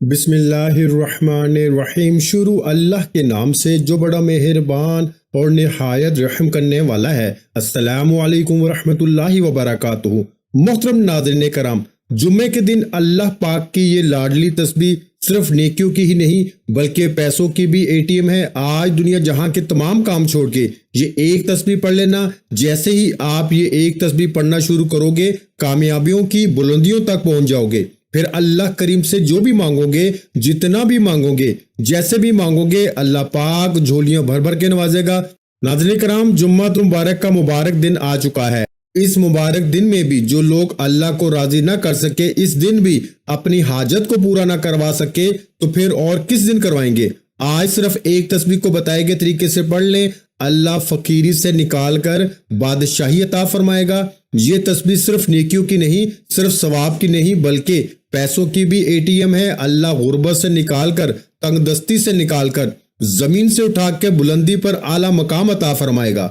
بسم اللہ الرحمن الرحیم۔ شروع اللہ کے نام سے جو بڑا مہربان اور نہایت رحم کرنے والا ہے۔ السلام علیکم ورحمۃ اللہ وبرکاتہ۔ محترم ناظرین کرام، جمعے کے دن اللہ پاک کی یہ لاڈلی تسبیح صرف نیکیوں کی ہی نہیں بلکہ پیسوں کی بھی اے ٹی ایم ہے۔ آج دنیا جہاں کے تمام کام چھوڑ کے یہ ایک تسبیح پڑھ لینا۔ جیسے ہی آپ یہ ایک تسبیح پڑھنا شروع کرو گے، کامیابیوں کی بلندیوں تک پہنچ جاؤ گے۔ پھر اللہ کریم سے جو بھی مانگو گے، جتنا بھی مانگو گے، جیسے بھی مانگو گے، اللہ پاک جھولیاں بھر بھر کے نوازے گا۔ ناظرین کرام، جمعہ مبارک کا مبارک دن آ چکا ہے۔ اس مبارک دن میں بھی جو لوگ اللہ کو راضی نہ کر سکے، اس دن بھی اپنی حاجت کو پورا نہ کروا سکے، تو پھر اور کس دن کروائیں گے؟ آج صرف ایک تسبیح کو بتائے گئے طریقے سے پڑھ لیں، اللہ فقیری سے نکال کر بادشاہی عطا فرمائے گا۔ یہ تسبیح صرف نیکیوں کی نہیں، صرف ثواب کی نہیں بلکہ پیسوں کی بھی اے ٹی ایم ہے۔ اللہ غربت سے نکال کر، تنگ دستی سے نکال کر، زمین سے اٹھا کے بلندی پر اعلیٰ مقام عطا فرمائے گا۔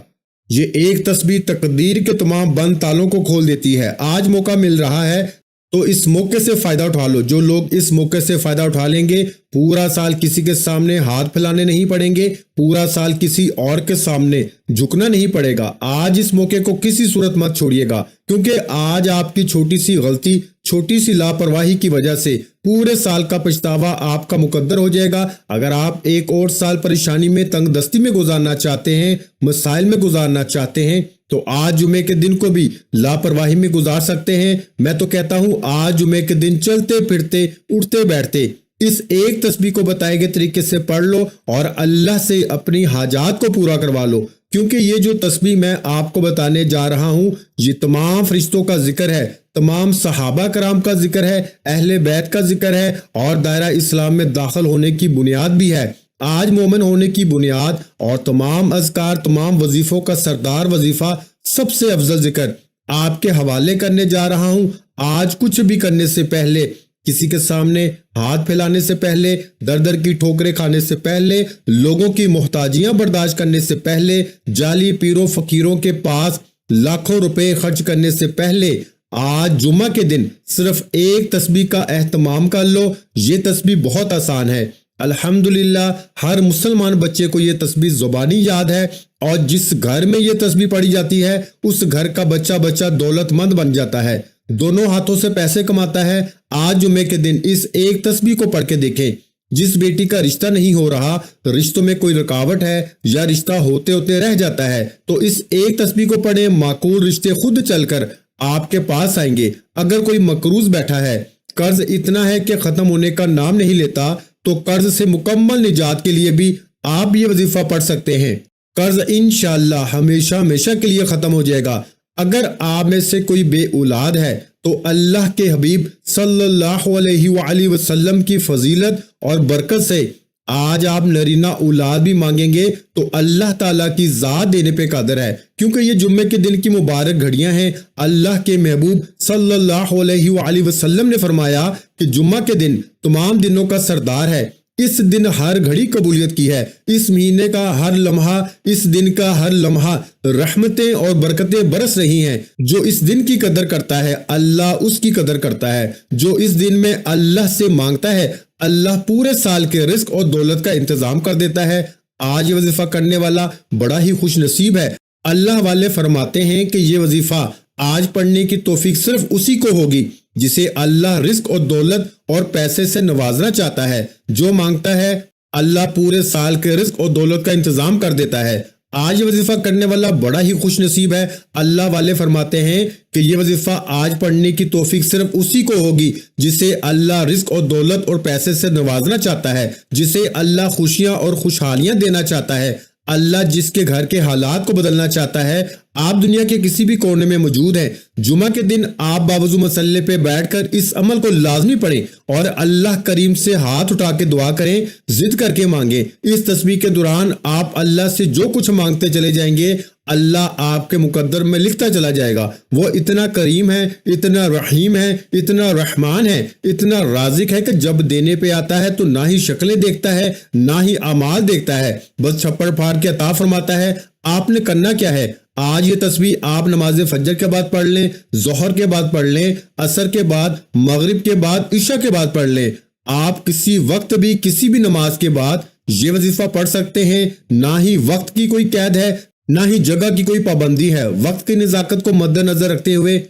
یہ ایک تسبیح تقدیر کے تمام بند تالوں کو کھول دیتی ہے۔ آج موقع مل رہا ہے تو اس موقع سے فائدہ اٹھا لو۔ جو لوگ اس موقع سے فائدہ اٹھا لیں گے، پورا سال کسی کے سامنے ہاتھ پھیلانے نہیں پڑیں گے، پورا سال کسی اور کے سامنے جھکنا نہیں پڑے گا۔ آج اس موقع کو کسی صورت مت چھوڑیے گا، کیونکہ آج آپ کی چھوٹی سی غلطی، چھوٹی سی لاپرواہی کی وجہ سے پورے سال کا پچھتاوا آپ کا مقدر ہو جائے گا۔ اگر آپ ایک اور سال پریشانی میں، تنگ دستی میں گزارنا چاہتے ہیں، مسائل میں گزارنا چاہتے ہیں، تو آج جمعے کے دن کو بھی لاپرواہی میں گزار سکتے ہیں۔ میں تو کہتا ہوں آج جمعے کے دن چلتے پھرتے، اٹھتے بیٹھتے اس ایک تسبیح کو بتائے گئے طریقے سے پڑھ لو اور اللہ سے اپنی حاجات کو پورا کروا لو۔ کیونکہ یہ جو تسبیح میں آپ کو بتانے جا رہا ہوں، یہ تمام فرشتوں کا ذکر ہے، تمام صحابہ کرام کا ذکر ہے، اہل بیت کا ذکر ہے، اور دائرہ اسلام میں داخل ہونے کی بنیاد بھی ہے۔ آج مومن ہونے کی بنیاد اور تمام اذکار، تمام وظیفوں کا سردار وظیفہ، سب سے افضل ذکر آپ کے حوالے کرنے جا رہا ہوں۔ آج کچھ بھی کرنے سے پہلے، کسی کے سامنے ہاتھ پھیلانے سے پہلے، در در کی ٹھوکریں کھانے سے پہلے، لوگوں کی محتاجیاں برداشت کرنے سے پہلے، جعلی پیروں فقیروں کے پاس لاکھوں روپے خرچ کرنے سے پہلے، آج جمعہ کے دن صرف ایک تسبیح کا اہتمام کر لو۔ یہ تسبیح بہت آسان ہے۔ الحمدللہ ہر مسلمان بچے کو یہ تسبیح زبانی یاد ہے، اور جس گھر میں یہ تسبیح پڑھی جاتی ہے اس گھر کا بچہ دولت مند بن جاتا ہے، دونوں ہاتھوں سے پیسے کماتا ہے۔ آج جمعے کے دن اس ایک تسبیح کو پڑھ کے دیکھیں۔ جس بیٹی کا رشتہ نہیں ہو رہا، رشتوں میں کوئی رکاوٹ ہے یا رشتہ ہوتے ہوتے رہ جاتا ہے، تو اس ایک تسبیح کو پڑھیں، معقول رشتے خود چل کر آپ کے پاس آئیں گے۔ اگر کوئی مقروض بیٹھا ہے، قرض اتنا ہے کہ ختم ہونے کا نام نہیں لیتا، تو قرض سے مکمل نجات کے لیے بھی آپ یہ وظیفہ پڑھ سکتے ہیں۔ قرض انشاءاللہ ہمیشہ ہمیشہ کے لیے ختم ہو جائے گا۔ اگر آپ میں سے کوئی بے اولاد ہے تو اللہ کے حبیب صلی اللہ علیہ وآلہ وسلم کی فضیلت اور برکت سے آج آپ نرینہ اولاد بھی مانگیں گے تو اللہ تعالیٰ کی ذات دینے پہ قادر ہے، کیونکہ یہ جمعے کے دن کی مبارک گھڑیاں ہیں۔ اللہ کے محبوب صلی اللہ علیہ وآلہ وسلم نے فرمایا کہ جمعہ کے دن تمام دنوں کا سردار ہے۔ اس دن ہر گھڑی قبولیت کی ہے، اس مہینے کا ہر لمحہ، اس دن کا ہر لمحہ رحمتیں اور برکتیں برس رہی ہیں۔ جو اس دن کی قدر کرتا ہے، اللہ اس کی قدر کرتا ہے۔ جو اس دن میں اللہ سے مانگتا ہے، اللہ پورے سال کے رزق اور دولت کا انتظام کر دیتا ہے۔ آج یہ وظیفہ کرنے والا بڑا ہی خوش نصیب ہے۔ اللہ والے فرماتے ہیں کہ یہ وظیفہ آج پڑھنے کی توفیق صرف اسی کو ہوگی جسے اللہ رزق اور دولت اور پیسے سے نوازنا چاہتا ہے۔ جو مانگتا ہے، اللہ پورے سال کے رزق اور دولت کا انتظام کر دیتا ہے۔ آج یہ وظیفہ کرنے والا بڑا ہی خوش نصیب ہے۔ اللہ والے فرماتے ہیں کہ یہ وظیفہ آج پڑھنے کی توفیق صرف اسی کو ہوگی جسے اللہ رزق اور دولت اور پیسے سے نوازنا چاہتا ہے، جسے اللہ خوشیاں اور خوشحالیاں دینا چاہتا ہے، اللہ جس کے گھر کے حالات کو بدلنا چاہتا ہے۔ آپ دنیا کے کسی بھی کونے میں موجود ہیں، جمعہ کے دن آپ باوضو مسلے پہ بیٹھ کر اس عمل کو لازمی پڑھیں اور اللہ کریم سے ہاتھ اٹھا کے دعا کریں، ضد کر کے مانگیں۔ اس تسبیح کے دوران آپ اللہ سے جو کچھ مانگتے چلے جائیں گے، اللہ آپ کے مقدر میں لکھتا چلا جائے گا۔ وہ اتنا کریم ہے، اتنا رحیم ہے، اتنا رحمان ہے، اتنا رازق ہے کہ جب دینے پہ آتا ہے تو نہ ہی شکلیں دیکھتا ہے، نہ ہی اعمال دیکھتا ہے، بس چھپڑ پھاڑ کے عطا فرماتا ہے۔ آپ نے کرنا کیا ہے؟ آج یہ تسبیح آپ نماز فجر کے بعد پڑھ لیں، ظہر کے بعد پڑھ لیں، عصر کے بعد، مغرب کے بعد، عشاء کے بعد پڑھ لیں۔ آپ کسی وقت بھی کسی بھی نماز کے بعد یہ وظیفہ پڑھ سکتے ہیں۔ نہ ہی وقت کی کوئی قید ہے، نہ ہی جگہ کی کوئی پابندی ہے۔ وقت کی نزاکت کو مد نظر رکھتے ہوئے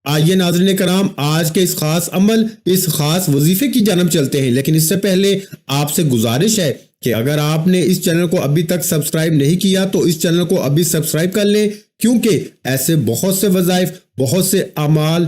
آئیے ناظرین کرام آج کے اس خاص عمل، اس خاص وظیفے کی جانب چلتے ہیں۔ لیکن اس سے پہلے آپ سے گزارش ہے کہ اگر آپ نے اس چینل کو ابھی تک سبسکرائب نہیں کیا تو اس چینل کو ابھی سبسکرائب کر لیں، کیونکہ ایسے بہت سے وظائف، بہت سے اعمال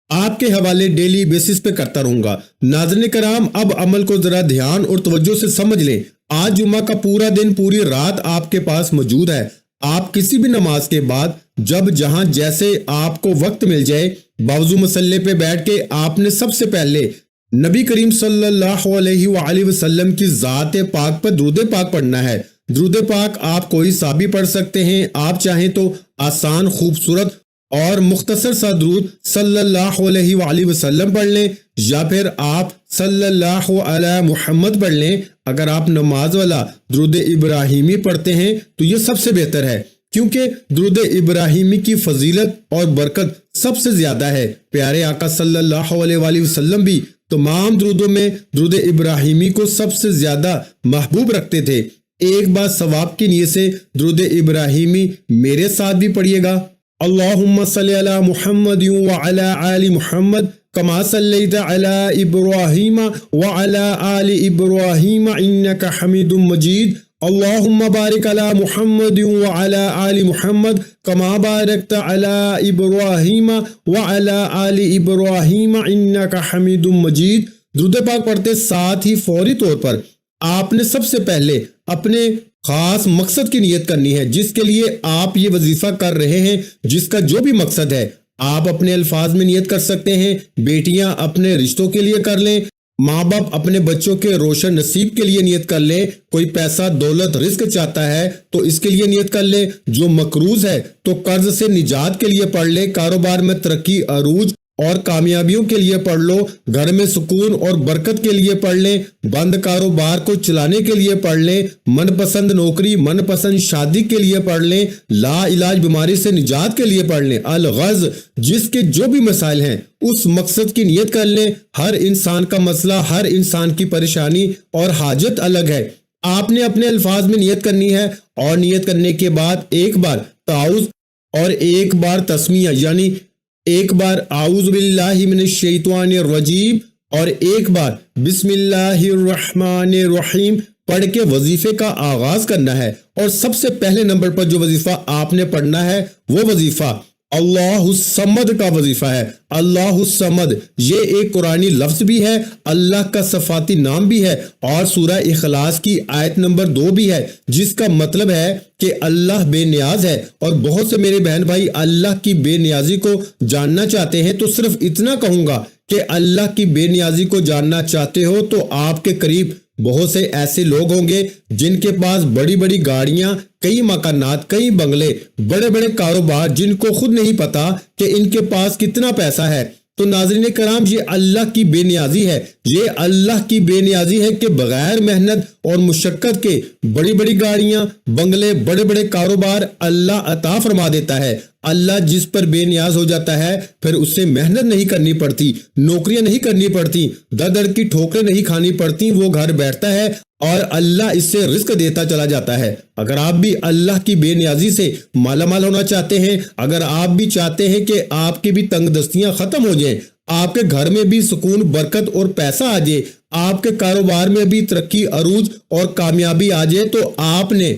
آپ کے حوالے ڈیلی بیسس پہ کرتا رہوں گا۔ ناظرین کرام اب عمل کو ذرا دھیان اور توجہ سے سمجھ لیں۔ آج جمعہ کا پورا دن، پوری رات آپ کے پاس موجود ہے۔ آپ کسی بھی نماز کے بعد جب جہاں جیسے آپ کو وقت مل جائے، باوضو مصلی پہ بیٹھ کے آپ نے سب سے پہلے نبی کریم صلی اللہ علیہ وآلہ وسلم کی ذات پاک پر درود پاک پڑھنا ہے۔ درود پاک آپ کوئی سا بھی پڑھ سکتے ہیں۔ آپ چاہیں تو آسان، خوبصورت اور مختصر سا درود صلی اللہ علیہ وآلہ وسلم پڑھ لیں، یا پھر آپ صلی اللہ علیہ محمد پڑھ لیں۔ اگر آپ نماز والا درود ابراہیمی پڑھتے ہیں تو یہ سب سے بہتر ہے، کیونکہ درود ابراہیمی کی فضیلت اور برکت سب سے زیادہ ہے۔ پیارے آقا صلی اللہ علیہ وآلہ وسلم بھی تمام درودوں میں درود ابراہیمی کو سب سے زیادہ محبوب رکھتے تھے۔ ایک بار ثواب کی نیت سے درود ابراہیمی میرے ساتھ بھی پڑھیے گا۔ اللہم صلی علی محمد وعلی آل محمد کما صلیت علی ابراہیم وعلی آل ابراہیم انک حمید مجید۔ اللہم بارک علی محمد وعلی آل محمد کما بارکت علی ابراہیم وعلی آل ابراہیم انک حمید مجید۔ درود پاک پڑھتے ساتھ ہی فوری طور پر آپ نے سب سے پہلے اپنے خاص مقصد کی نیت کرنی ہے، جس کے لیے آپ یہ وظیفہ کر رہے ہیں، جس کا جو بھی مقصد ہے آپ اپنے الفاظ میں نیت کر سکتے ہیں۔ بیٹیاں اپنے رشتوں کے لیے کر لیں، ماں باپ اپنے بچوں کے روشن نصیب کے لیے نیت کر لیں، کوئی پیسہ دولت رزق چاہتا ہے تو اس کے لیے نیت کر لیں، جو مقروض ہے تو قرض سے نجات کے لیے پڑھ لیں، کاروبار میں ترقی، عروج اور کامیابیوں کے لیے پڑھ لو، گھر میں سکون اور برکت کے لیے پڑھ لیں، بند کاروبار کو چلانے کے لیے پڑھ لیں، من پسند نوکری، من پسند شادی کے لیے پڑھ لیں، لا علاج بیماری سے نجات کے لیے پڑھ لیں، الغرض جس کے جو بھی مسائل ہیں اس مقصد کی نیت کر لیں۔ ہر انسان کا مسئلہ، ہر انسان کی پریشانی اور حاجت الگ ہے۔ آپ نے اپنے الفاظ میں نیت کرنی ہے، اور نیت کرنے کے بعد ایک بار تعوذ اور ایک بار تسمیہ، یعنی ایک بار اعوذ باللہ من الشیطان الرجیم اور ایک بار بسم اللہ الرحمن الرحیم پڑھ کے وظیفے کا آغاز کرنا ہے۔ اور سب سے پہلے نمبر پر جو وظیفہ آپ نے پڑھنا ہے وہ وظیفہ اللہ الصمد کا وظیفہ ہے۔ اللہ الصمد یہ ایک قرآنی لفظ بھی ہے، اللہ کا صفاتی نام بھی ہے، اور سورہ اخلاص کی آیت نمبر 2 بھی ہے، جس کا مطلب ہے کہ اللہ بے نیاز ہے۔ اور بہت سے میرے بہن بھائی اللہ کی بے نیازی کو جاننا چاہتے ہیں، تو صرف اتنا کہوں گا کہ اللہ کی بے نیازی کو جاننا چاہتے ہو تو آپ کے قریب بہت سے ایسے لوگ ہوں گے جن کے پاس بڑی بڑی گاڑیاں، کئی مکانات، کئی بنگلے، بڑے بڑے کاروبار، جن کو خود نہیں پتا کہ ان کے پاس کتنا پیسہ ہے۔ تو ناظرین کرام یہ اللہ کی بے نیازی ہے، یہ اللہ کی بے نیازی ہے کہ بغیر محنت اور مشقت کے بڑی بڑی گاڑیاں، بنگلے، بڑے بڑے کاروبار اللہ عطا فرما دیتا ہے۔ اللہ جس پر بے نیاز ہو جاتا ہے پھر اس سے محنت نہیں کرنی پڑتی، نوکریاں نہیں کرنی پڑتی، در در کی ٹھوکریں نہیں کھانی پڑتی، وہ گھر بیٹھتا ہے اور اللہ اس سے رزق دیتا چلا جاتا ہے۔ اگر آپ بھی اللہ کی بے نیازی سے مالا مال ہونا چاہتے ہیں، اگر آپ بھی چاہتے ہیں کہ آپ کی بھی تنگ دستیاں ختم ہو جائیں، آپ کے گھر میں بھی سکون، برکت اور پیسہ آ جائے، آپ کے کاروبار میں بھی ترقی، عروج اور کامیابی آ جائے، تو آپ نے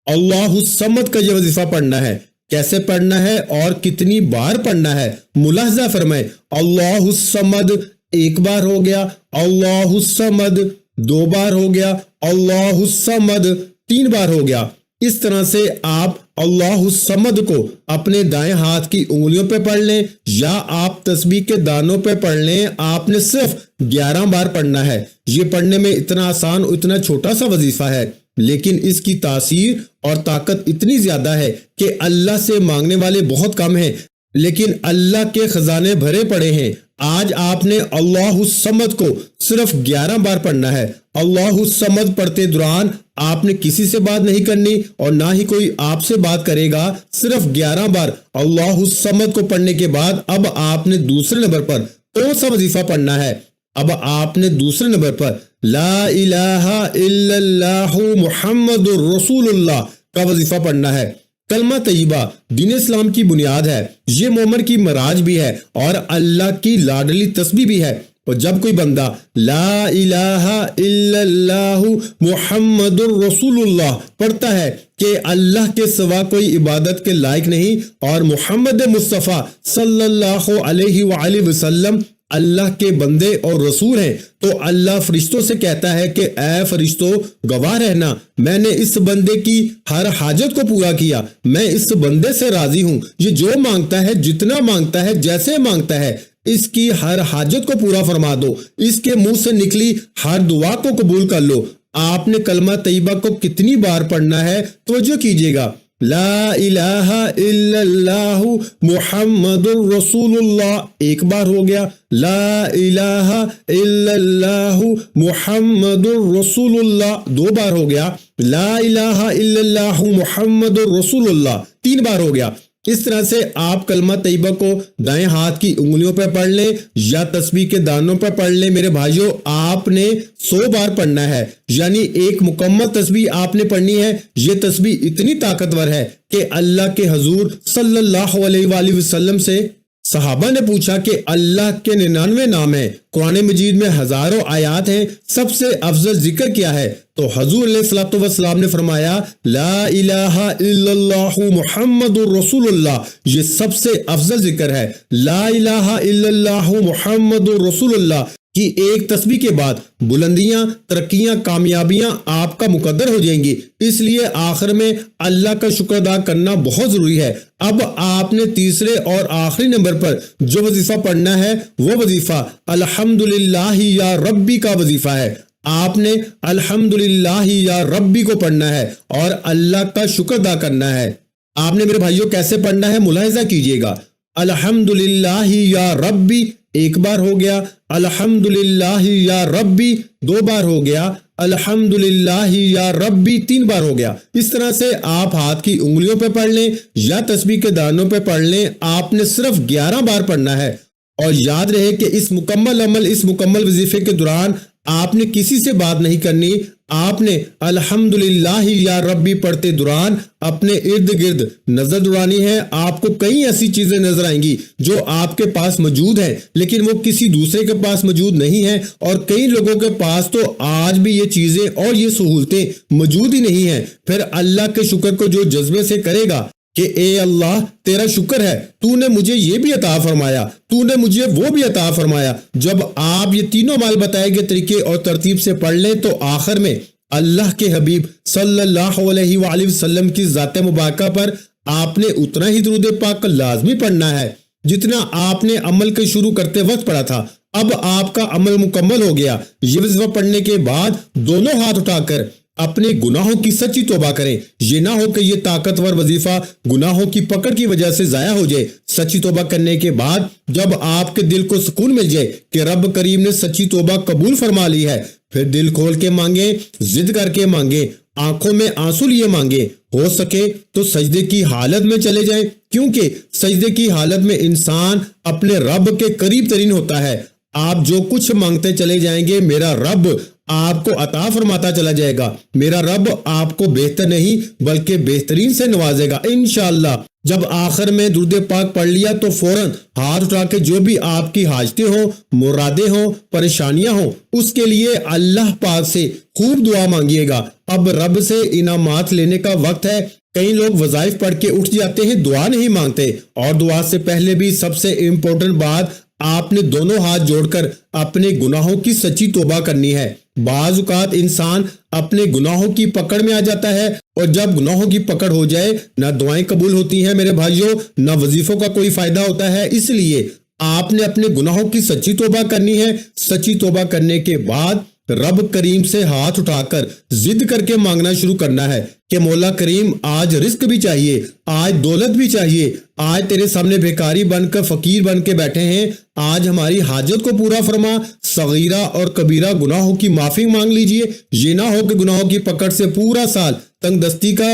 اللہ الصمد کا یہ وظیفہ پڑھنا ہے۔ کیسے پڑھنا ہے اور کتنی بار پڑھنا ہے ملاحظہ فرمائیں۔ اللہ الصمد ایک بار ہو گیا، اللہ الصمد 2 بار ہو گیا، اللہ الصمد 3 بار ہو گیا۔ اس طرح سے آپ اللہ الصمد کو اپنے دائیں ہاتھ کی انگلیوں پہ پڑھ لیں، یا آپ تسبیح کے دانوں پہ پڑھ لیں۔ آپ نے صرف 11 بار پڑھنا ہے۔ یہ پڑھنے میں اتنا آسان، اتنا چھوٹا سا وظیفہ ہے، لیکن اس کی تاثیر اور طاقت اتنی زیادہ ہے کہ اللہ سے مانگنے والے بہت کم ہیں، لیکن اللہ کے خزانے بھرے پڑے ہیں۔ آج آپ نے اللہ الصمد کو صرف 11 بار پڑھنا ہے۔ اللہ الصمد پڑھتے دوران آپ نے کسی سے بات نہیں کرنی اور نہ ہی کوئی آپ سے بات کرے گا۔ صرف 11 بار اللہ الصمد کو پڑھنے کے بعد اب آپ نے دوسرے نمبر پر کون سا وظیفہ پڑھنا ہے؟ اب آپ نے دوسرے نمبر پر لا الہ الا اللہ محمد الرسول اللہ کا وظیفہ پڑھنا ہے۔ کلمہ طیبہ دین اسلام کی بنیاد ہے، یہ مومن کی معراج بھی ہے اور اللہ کی لاڈلی تسبیح بھی ہے۔ اور جب کوئی بندہ لا الہ الا اللہ محمد الرسول اللہ پڑھتا ہے کہ اللہ کے سوا کوئی عبادت کے لائق نہیں اور محمد مصطفیٰ صلی اللہ علیہ وآلہ وسلم اللہ کے بندے اور رسول ہیں، تو اللہ فرشتوں سے کہتا ہے کہ اے فرشتوں گواہ رہنا، میں نے اس بندے کی ہر حاجت کو پورا کیا، میں اس بندے سے راضی ہوں، یہ جو مانگتا ہے، جتنا مانگتا ہے، جیسے مانگتا ہے، اس کی ہر حاجت کو پورا فرما دو، اس کے منہ سے نکلی ہر دعا کو قبول کر لو۔ آپ نے کلمہ طیبہ کو کتنی بار پڑھنا ہے توجہ کیجئے گا۔ لا الہ الا اللہ محمد الرسول اللہ ایک بار ہو گیا، لا الہ الا اللہ محمد الرسول اللہ دو بار ہو گیا، لا الہ الا اللہ محمد الرسول اللہ تین بار ہو گیا۔ اس طرح سے آپ کلمہ طیبہ کو دائیں ہاتھ کی انگلیوں پہ پڑھ لیں یا تسبیح کے دانوں پہ پڑھ لیں۔ میرے بھائیوں، آپ نے 100 بار پڑھنا ہے، یعنی ایک مکمل تسبیح آپ نے پڑھنی ہے۔ یہ تسبیح اتنی طاقتور ہے کہ اللہ کے حضور صلی اللہ علیہ وآلہ وسلم سے صحابہ نے پوچھا کہ اللہ کے 99 نام ہیں، قرآن مجید میں ہزاروں آیات ہیں، سب سے افضل ذکر کیا ہے؟ تو حضور علیہ الصلوۃ والسلام نے فرمایا لا الہ الا اللہ محمد الرسول اللہ، یہ سب سے افضل ذکر ہے۔ لا الہ الا اللہ محمد الرسول اللہ کی ایک تسبیح کے بعد بلندیاں، ترقیاں، کامیابیاں آپ کا مقدر ہو جائیں گی، اس لیے آخر میں اللہ کا شکر ادا کرنا بہت ضروری ہے۔ اب آپ نے تیسرے اور آخری نمبر پر جو وظیفہ پڑھنا ہے وہ وظیفہ الحمدللہ یا ربی کا وظیفہ ہے۔ آپ نے الحمدللہ یا ربی کو پڑھنا ہے اور اللہ کا شکر ادا کرنا ہے۔ آپ نے میرے بھائیوں کیسے پڑھنا ہے ملاحظہ کیجئے گا۔ الحمدللہ یا ربی ایک بار ہو گیا، الحمدللہ یا ربی دو بار ہو گیا، الحمدللہ یا ربی تین بار ہو گیا۔ اس طرح سے آپ ہاتھ کی انگلیوں پہ پڑھ لیں یا تسبیح کے دانوں پہ پڑھ لیں، آپ نے صرف 11 بار پڑھنا ہے۔ اور یاد رہے کہ اس مکمل وظیفے کے دوران آپ نے کسی سے بات نہیں کرنی، آپ نے الحمدللہ یا ربی پڑھتے دوران اپنے ارد گرد نظر دوڑانی ہے۔ آپ کو کئی ایسی چیزیں نظر آئیں گی جو آپ کے پاس موجود ہیں لیکن وہ کسی دوسرے کے پاس موجود نہیں ہیں، اور کئی لوگوں کے پاس تو آج بھی یہ چیزیں اور یہ سہولتیں موجود ہی نہیں ہیں۔ پھر اللہ کے شکر کو جو جذبے سے کرے گا کہ اے اللہ تیرا شکر ہے، تو نے مجھے یہ بھی عطا فرمایا، تو نے مجھے وہ بھی عطا فرمایا، جب آپ یہ تینوں مال بتائے گئے طریقے اور ترتیب سے پڑھ لیں تو آخر میں اللہ کے حبیب صلی اللہ علیہ وآلہ وسلم کی ذات مبارکہ پر آپ نے اتنا ہی درود پاک لازمی پڑھنا ہے جتنا آپ نے عمل کے شروع کرتے وقت پڑھا تھا۔ اب آپ کا عمل مکمل ہو گیا۔ یہ وظیفہ پڑھنے کے بعد دونوں ہاتھ اٹھا کر اپنے گناہوں کی سچی توبہ کریں۔ یہ نہ ہو کہ یہ طاقتور وظیفہ گناہوں کی پکڑ کی وجہ سے ضائع ہو جائے۔ سچی توبہ کرنے کے بعد جب آپ کے دل کو سکون مل جائے کہ رب کریم نے سچی توبہ قبول فرما لی ہے، پھر دل کھول کے مانگیں، ضد کر کے مانگیں، آنکھوں میں آنسو لیے مانگیں، ہو سکے تو سجدے کی حالت میں چلے جائیں، کیونکہ سجدے کی حالت میں انسان اپنے رب کے قریب ترین ہوتا ہے۔ آپ جو کچھ مانگتے چلے جائیں گے میرا رب آپ کو عطا فرماتا چلا جائے گا۔ میرا رب آپ کو بہتر نہیں بلکہ بہترین سے نوازے گا انشاءاللہ۔ جب آخر میں درود پاک پڑھ لیا تو فوراً ہاتھ اٹھا کے جو بھی آپ کی حاجتیں ہوں، مرادیں ہوں، پریشانیاں ہوں، اس کے لیے اللہ پاک سے خوب دعا مانگیے گا۔ اب رب سے انعامات لینے کا وقت ہے۔ کئی لوگ وظائف پڑھ کے اٹھ جاتے ہیں، دعا نہیں مانگتے، اور دعا سے پہلے بھی سب سے امپورٹنٹ بات آپ نے دونوں ہاتھ جوڑ کر اپنے گناہوں کی سچی توبہ کرنی ہے۔ بعض اوقات انسان اپنے گناہوں کی پکڑ میں آ جاتا ہے، اور جب گناہوں کی پکڑ ہو جائے نہ دعائیں قبول ہوتی ہیں میرے بھائیوں، نہ وظیفوں کا کوئی فائدہ ہوتا ہے۔ اس لیے آپ نے اپنے گناہوں کی سچی توبہ کرنی ہے۔ سچی توبہ کرنے کے بعد رب کریم سے ہاتھ اٹھا کر ضد کر کے مانگنا شروع کرنا ہے کہ مولا کریم آج رزق بھی چاہیے، آج دولت بھی چاہیے، آج تیرے سامنے بھیکاری بن کر فقیر بن کے بیٹھے ہیں، آج ہماری حاجت کو پورا فرما، صغیرہ اور کبیرہ گناہوں کی معافی مانگ لیجئے۔ یہ نہ ہو کہ گناہوں کی پکڑ سے پورا سال تنگ دستی کا